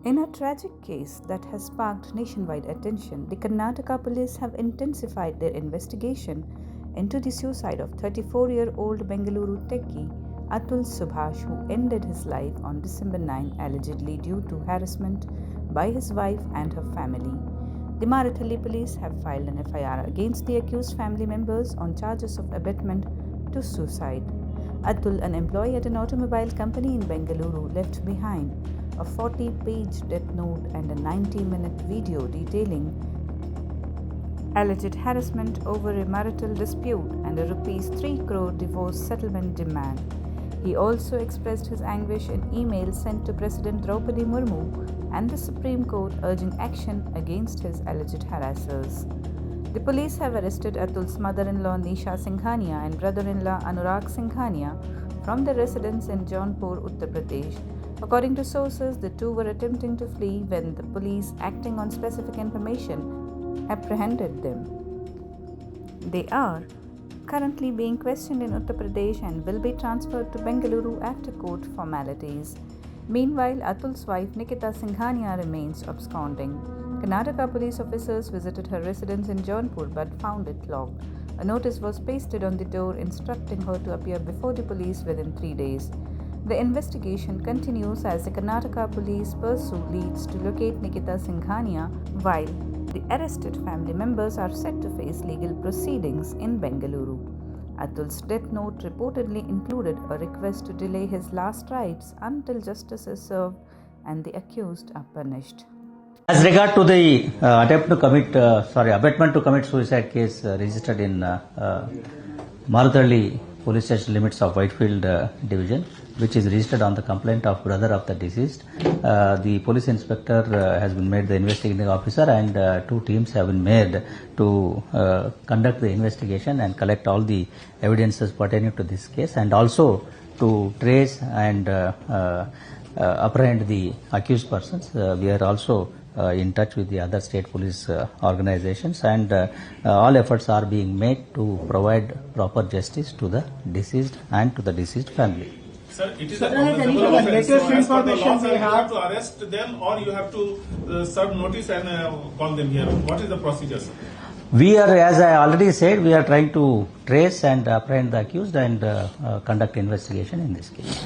In a tragic case that has sparked nationwide attention, the Karnataka Police have intensified their investigation into the suicide of 34-year-old Bengaluru techie Atul Subhash, who ended his life on December 9, allegedly due to harassment by his wife and her family. The Marathahalli police have filed an FIR against the accused family members on charges of abetment to suicide. Atul, an employee at an automobile company in Bengaluru, left behind a 40-page death note and a 90-minute video detailing alleged harassment over a marital dispute and a Rs 3 crore divorce settlement demand. He also expressed his anguish in emails sent to President Draupadi Murmu and the Supreme Court urging action against his alleged harassers. The police have arrested Atul's mother-in-law Nisha Singhania and brother-in-law Anurag Singhania from their residence in Jaunpur, Uttar Pradesh. According to sources, the two were attempting to flee when the police, acting on specific information, apprehended them. They are currently being questioned in Uttar Pradesh and will be transferred to Bengaluru after court formalities. Meanwhile, Atul's wife Nikita Singhania remains absconding. Karnataka police officers visited her residence in Jaunpur but found it locked. A notice was pasted on the door instructing her to appear before the police within 3 days. The investigation continues as the Karnataka police pursue leads to locate Nikita Singhania, while the arrested family members are set to face legal proceedings in Bengaluru. Atul's death note reportedly included a request to delay his last rites until justice is served and the accused are punished. As regard to the abetment to commit suicide case registered in Marathahalli Police Station limits of Whitefield Division, which is registered on the complaint of brother of the deceased. The police inspector has been made the investigating officer, and 2 teams have been made to conduct the investigation and collect all the evidences pertaining to this case, and also to trace and apprehend the accused persons. We are also in touch with the other state police organizations, and all efforts are being made to provide proper justice to the deceased and to the deceased family. Sir, it is any latest information we have to arrest them, or you have to serve notice and call them here. What is the procedure, sir? We are, as I already said, we are trying to trace and apprehend the accused and conduct investigation in this case.